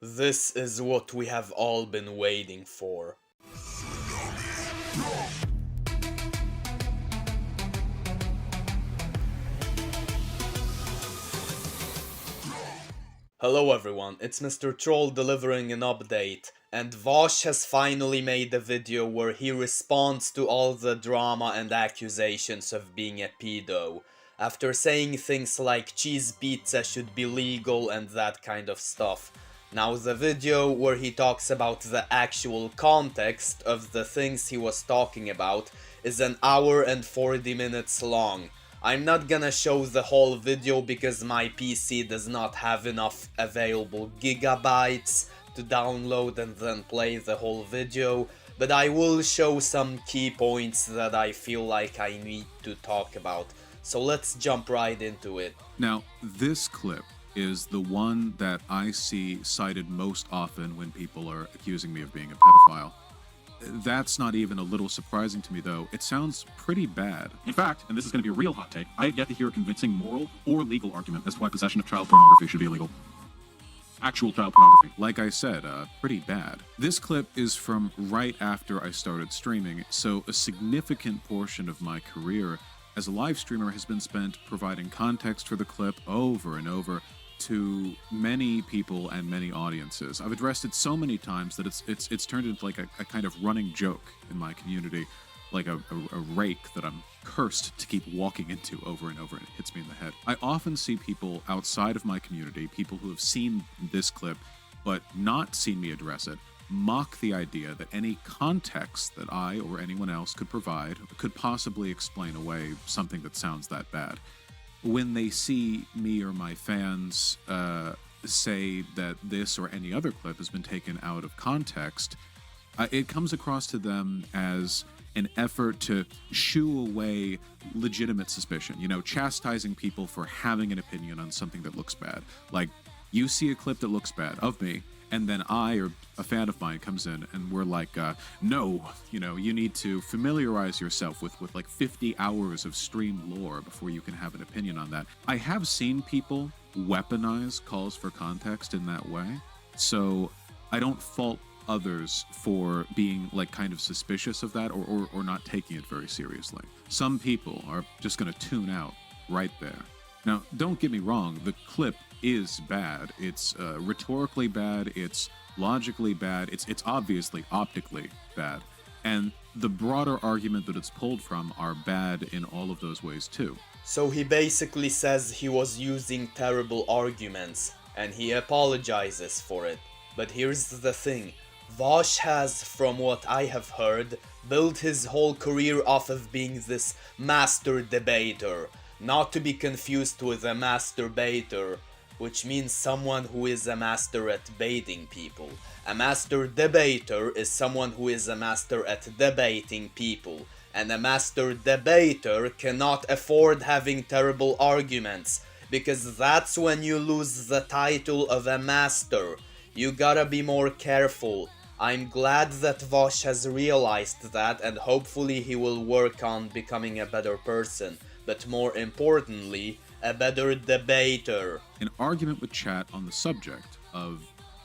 This is what we have all been waiting for. Hello everyone, it's Mr. Troll delivering an update, and Vaush has finally made a video where he responds to all the drama and accusations of being a pedo, after saying things like cheese pizza should be legal and that kind of stuff. Now the video where he talks about the actual context of the things he was talking about is an hour and 40 minutes long. I'm not gonna show the whole video because my PC does not have enough available gigabytes to download and then play the whole video, but I will show some key points that I feel like I need to talk about. So let's jump right into it. Now, this clip is the one that I see cited most often when people are accusing me of being a pedophile. That's not even a little surprising to me, though. It sounds pretty bad. In fact, and this is going to be a real hot take, I have yet to hear a convincing moral or legal argument as to why possession of child pornography should be illegal. Actual child pornography. Like I said, pretty bad. This clip is from right after I started streaming, so a significant portion of my career as a live streamer has been spent providing context for the clip over and over to many people and many audiences. I've addressed it so many times that it's turned into like a kind of running joke in my community, like a rake that I'm cursed to keep walking into over and over, and it hits me in the head. I often see people outside of my community, people who have seen this clip but not seen me address it, mock the idea that any context that I or anyone else could provide could possibly explain away something that sounds that bad. When they see me or my fans say that this or any other clip has been taken out of context, it comes across to them as an effort to shoo away legitimate suspicion, chastising people for having an opinion on something that looks bad. Like, you see a clip that looks bad of me, and then I or a fan of mine comes in and we're like, no, you need to familiarize yourself with like 50 hours of stream lore before you can have an opinion on that. I have seen people weaponize calls for context in that way, so I don't fault others for being like kind of suspicious of that or not taking it very seriously. Some people are just going to tune out right there. Now, don't get me wrong, the clip is bad. It's rhetorically bad, it's logically bad, it's obviously optically bad. And the broader argument that it's pulled from are bad in all of those ways too. So he basically says he was using terrible arguments, and he apologizes for it. But here's the thing, Vaush has, from what I have heard, built his whole career off of being this master debater. Not to be confused with a masturbator, which means someone who is a master at baiting people. A master debater is someone who is a master at debating people, and a master debater cannot afford having terrible arguments, because that's when you lose the title of a master. You gotta be more careful. I'm glad that Vaush has realized that, and hopefully he will work on becoming a better person, but more importantly, a better debater. An argument with chat on the subject of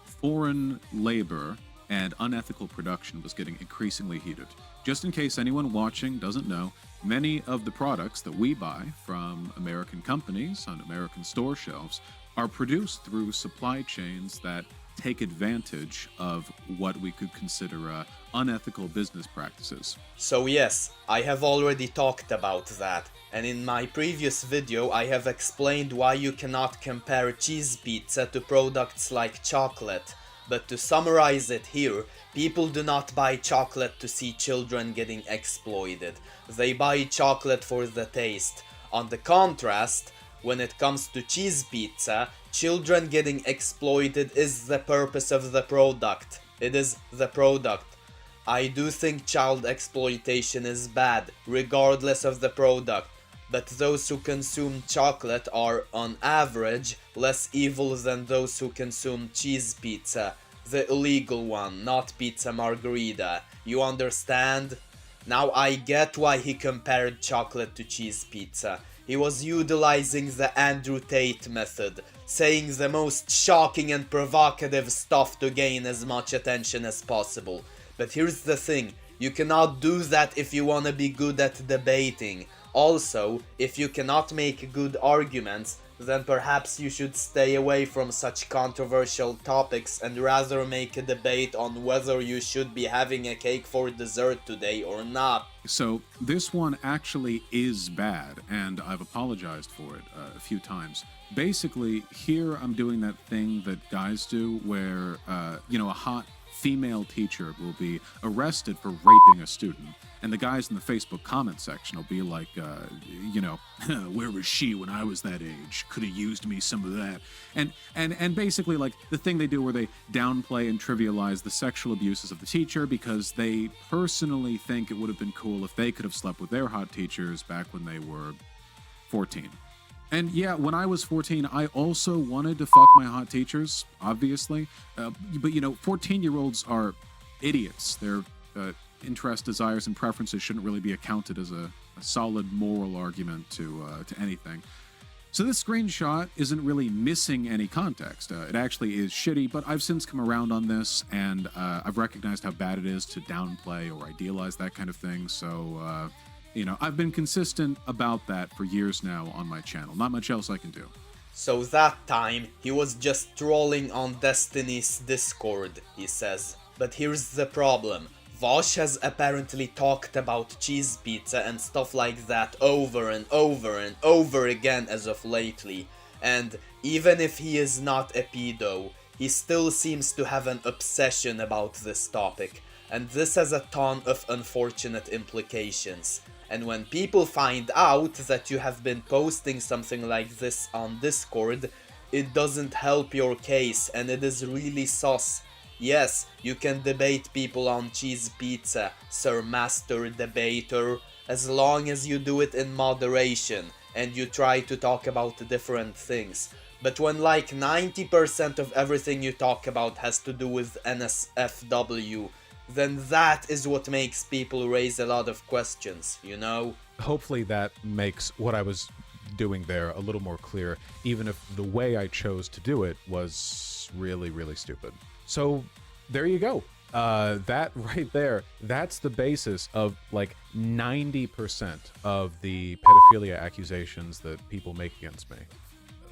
foreign labor and unethical production was getting increasingly heated. Just in case anyone watching doesn't know, many of the products that we buy from American companies on American store shelves are produced through supply chains that take advantage of what we could consider unethical business practices. So yes, I have already talked about that, and in my previous video I have explained why you cannot compare cheese pizza to products like chocolate. But to summarize it here, people do not buy chocolate to see children getting exploited. They buy chocolate for the taste. On the contrast, when it comes to cheese pizza, children getting exploited is the purpose of the product. It is the product. I do think child exploitation is bad, regardless of the product, but those who consume chocolate are, on average, less evil than those who consume cheese pizza, the illegal one, not pizza margherita. You understand? Now I get why he compared chocolate to cheese pizza. He was utilizing the Andrew Tate method, saying the most shocking and provocative stuff to gain as much attention as possible. But here's the thing, you cannot do that if you wanna be good at debating. Also, if you cannot make good arguments, then perhaps you should stay away from such controversial topics and rather make a debate on whether you should be having a cake for dessert today or not. So this one actually is bad, and I've apologized for it a few times. Basically, here I'm doing that thing that guys do where, a hot female teacher will be arrested for raping a student, and the guys in the Facebook comment section will be like, where was she when I was that age? Could have used me some of that. And basically, like, the thing they do where they downplay and trivialize the sexual abuses of the teacher because they personally think it would have been cool if they could have slept with their hot teachers back when they were 14. And yeah, when I was 14, I also wanted to fuck my hot teachers, obviously. But 14-year-olds are idiots. Their interests, desires, and preferences shouldn't really be accounted as a solid moral argument to anything. So this screenshot isn't really missing any context. It actually is shitty, but I've since come around on this, and I've recognized how bad it is to downplay or idealize that kind of thing. So, I've been consistent about that for years now on my channel. Not much else I can do. So that time, he was just trolling on Destiny's Discord, he says. But here's the problem. Vaush has apparently talked about cheese pizza and stuff like that over and over and over again as of lately. And even if he is not a pedo, he still seems to have an obsession about this topic. And this has a ton of unfortunate implications. And when people find out that you have been posting something like this on Discord, it doesn't help your case and it is really sus. Yes, you can debate people on cheese pizza, Sir Master Debater, as long as you do it in moderation and you try to talk about different things. But when like 90% of everything you talk about has to do with NSFW, then that is what makes people raise a lot of questions, you know? Hopefully that makes what I was doing there a little more clear, even if the way I chose to do it was really, really stupid. So there you go. That right there, that's the basis of like 90% of the pedophilia accusations that people make against me.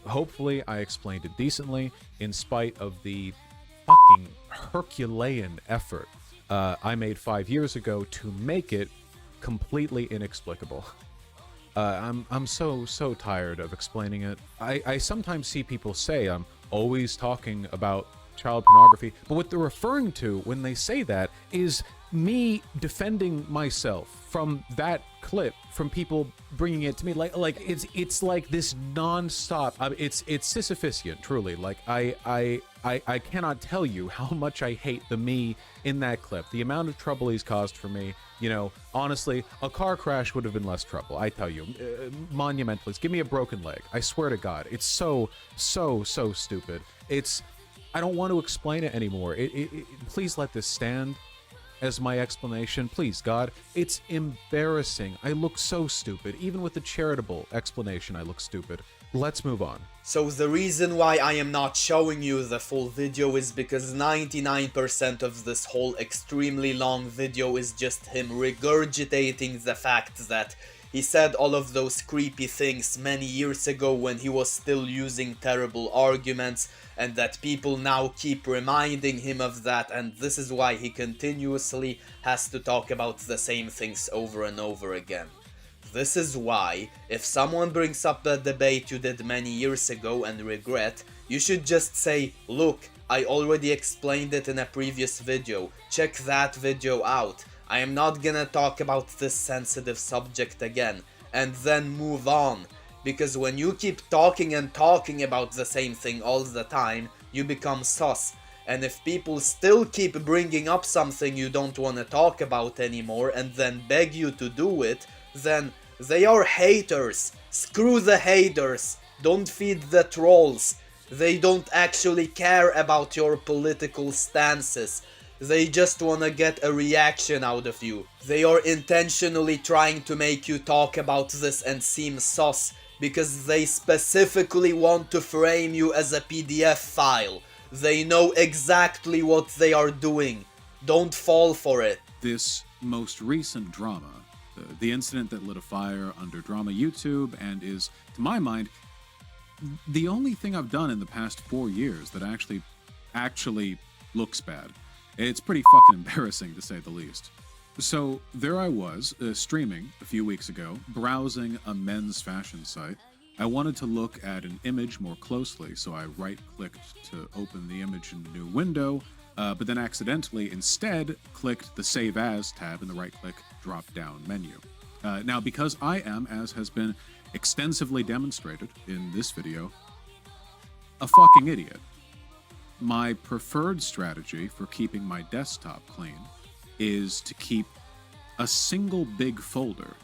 Hopefully I explained it decently in spite of the fucking Herculean effort I made 5 years ago to make it completely inexplicable. I'm so tired of explaining it. I sometimes see people say I'm always talking about child pornography, but what they're referring to when they say that is me defending myself from that clip, from people bringing it to me. Like it's like this non-stop. It's Sisyphusian, truly. Like I cannot tell you how much I hate the me in that clip. The amount of trouble he's caused for me. Honestly, a car crash would have been less trouble. I tell you, monumental. Give me a broken leg. I swear to God, it's so stupid. I don't want to explain it anymore. Please let this stand as my explanation. Please, God. It's embarrassing. I look so stupid. Even with the charitable explanation, I look stupid. Let's move on. So the reason why I am not showing you the full video is because 99% of this whole extremely long video is just him regurgitating the fact that he said all of those creepy things many years ago when he was still using terrible arguments, and that people now keep reminding him of that, and this is why he continuously has to talk about the same things over and over again. This is why, if someone brings up the debate you did many years ago and regret, you should just say, look, I already explained it in a previous video, check that video out. I am not gonna talk about this sensitive subject again, and then move on. Because when you keep talking and talking about the same thing all the time, you become sus. And if people still keep bringing up something you don't want to talk about anymore and then beg you to do it, then they are haters. Screw the haters. Don't feed the trolls. They don't actually care about your political stances. They just wanna get a reaction out of you. They are intentionally trying to make you talk about this and seem sus because they specifically want to frame you as a PDF file. They know exactly what they are doing. Don't fall for it. This most recent drama, the incident that lit a fire under Drama YouTube and is, to my mind, the only thing I've done in the past 4 years that actually looks bad. It's pretty fucking embarrassing, to say the least. So there I was, streaming a few weeks ago, browsing a men's fashion site. I wanted to look at an image more closely, so I right-clicked to open the image in a new window, but then accidentally instead clicked the Save As tab in the right-click drop-down menu. Now, because I am, as has been extensively demonstrated in this video, a fucking idiot, my preferred strategy for keeping my desktop clean is to keep a single big folder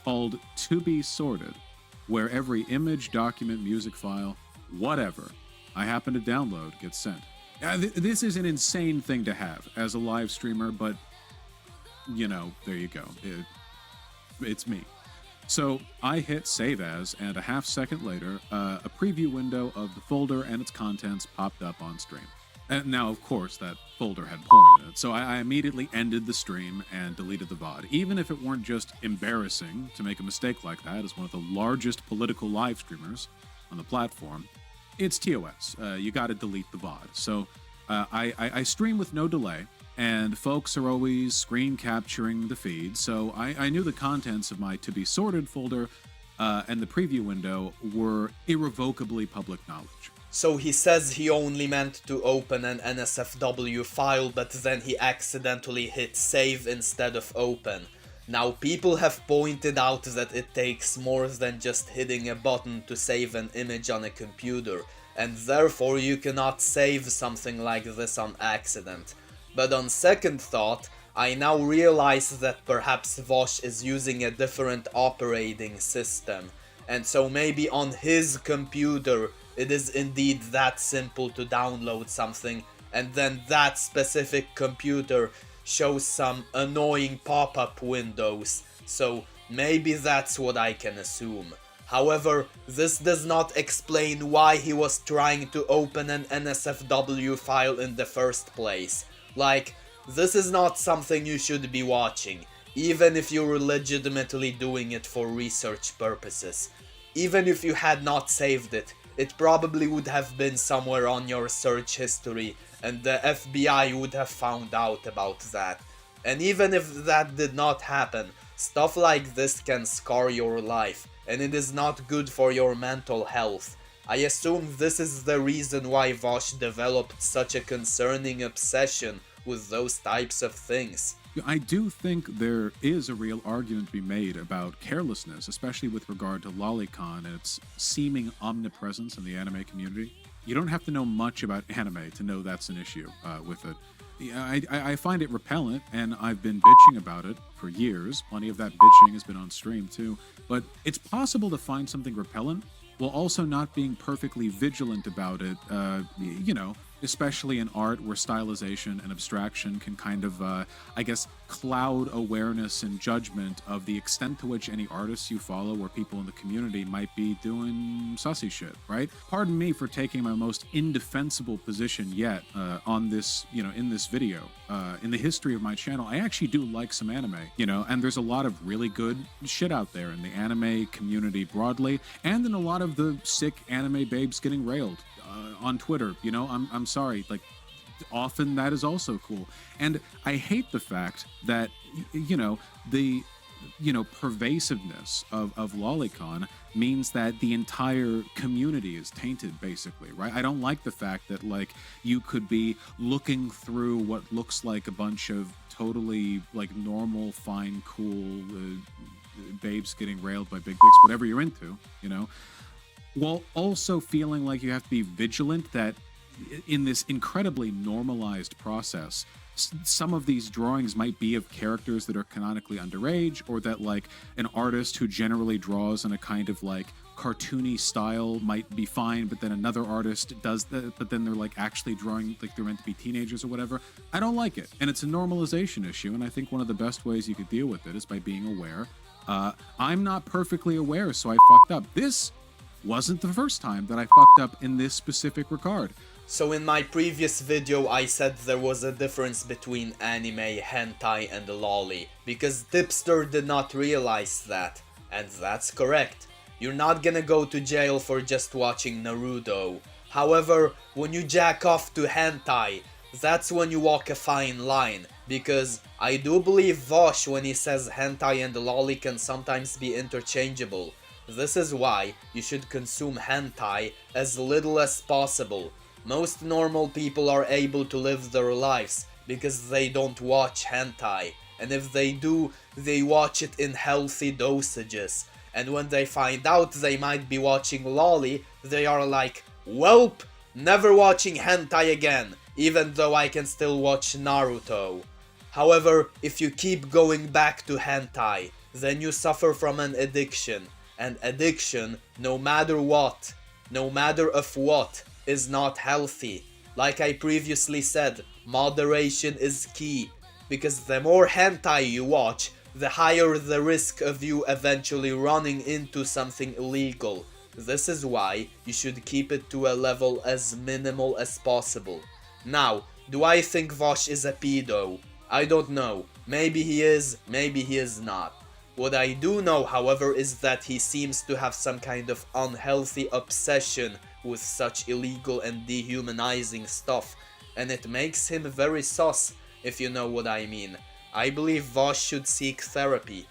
called To Be Sorted, where every image, document, music file, whatever I happen to download gets sent. This is an insane thing to have as a live streamer, but, you know, there you go. It's me. So I hit Save As, and a half second later, a preview window of the folder and its contents popped up on stream. And now, of course, that folder had porn in it, so I immediately ended the stream and deleted the VOD, even if it weren't just embarrassing to make a mistake like that as one of the largest political live streamers on the platform. It's TOS. You gotta delete the VOD. So I stream with no delay, and folks are always screen capturing the feed, so I knew the contents of my To Be Sorted folder and the preview window were irrevocably public knowledge. So he says he only meant to open an NSFW file, but then he accidentally hit save instead of open. Now, people have pointed out that it takes more than just hitting a button to save an image on a computer, and therefore you cannot save something like this on accident. But on second thought, I now realize that perhaps Vaush is using a different operating system, and so maybe on his computer it is indeed that simple to download something, and then that specific computer shows some annoying pop-up windows, so maybe that's what I can assume. However, this does not explain why he was trying to open an NSFW file in the first place. Like, this is not something you should be watching, even if you're legitimately doing it for research purposes. Even if you had not saved it, it probably would have been somewhere on your search history, and the FBI would have found out about that. And even if that did not happen, stuff like this can scar your life, and it is not good for your mental health. I assume this is the reason why Vaush developed such a concerning obsession with those types of things. I do think there is a real argument to be made about carelessness, especially with regard to lolicon and its seeming omnipresence in the anime community. You don't have to know much about anime to know that's an issue with it. I find it repellent, and I've been bitching about it for years. Plenty of that bitching has been on stream too. But it's possible to find something repellent while also not being perfectly vigilant about it, you know, especially in art where stylization and abstraction can kind of, I guess, cloud awareness and judgment of the extent to which any artists you follow or people in the community might be doing sussy shit, right? Pardon me for taking my most indefensible position yet on this, you know, in this video. In the history of my channel, I actually do like some anime, you know, and there's a lot of really good shit out there in the anime community broadly, and in a lot of the sick anime babes getting railed on Twitter, you know. I'm sorry, like, often that is also cool. And I hate the fact that, you know, the, you know, pervasiveness of lolicon means that the entire community is tainted, basically, right? I don't like the fact that, like, you could be looking through what looks like a bunch of totally, like, normal, fine, cool babes getting railed by big dicks, whatever you're into, you know, while also feeling like you have to be vigilant that in this incredibly normalized process, some of these drawings might be of characters that are canonically underage, or that, like, an artist who generally draws in a kind of, like, cartoony style might be fine, but then another artist does that, but then they're like actually drawing like they're meant to be teenagers or whatever. I don't like it. And it's a normalization issue. And I think one of the best ways you could deal with it is by being aware. I'm not perfectly aware, so I fucked up. This wasn't the first time that I fucked up in this specific regard. So in my previous video I said there was a difference between anime, hentai and lolly, because Dipster did not realize that. And that's correct. You're not gonna go to jail for just watching Naruto. However, when you jack off to hentai, that's when you walk a fine line. Because I do believe Vaush when he says hentai and lolly can sometimes be interchangeable. This is why you should consume hentai as little as possible. Most normal people are able to live their lives because they don't watch hentai. And if they do, they watch it in healthy dosages. And when they find out they might be watching lolly, they are like, welp, never watching hentai again, even though I can still watch Naruto. However, if you keep going back to hentai, then you suffer from an addiction. And addiction, no matter what, no matter of what, is not healthy. Like I previously said, moderation is key. Because the more hentai you watch, the higher the risk of you eventually running into something illegal. This is why you should keep it to a level as minimal as possible. Now, do I think Vaush is a pedo? I don't know. Maybe he is, maybe he is not. What I do know, however, is that he seems to have some kind of unhealthy obsession with such illegal and dehumanizing stuff, and it makes him very sus, if you know what I mean. I believe Vaush should seek therapy.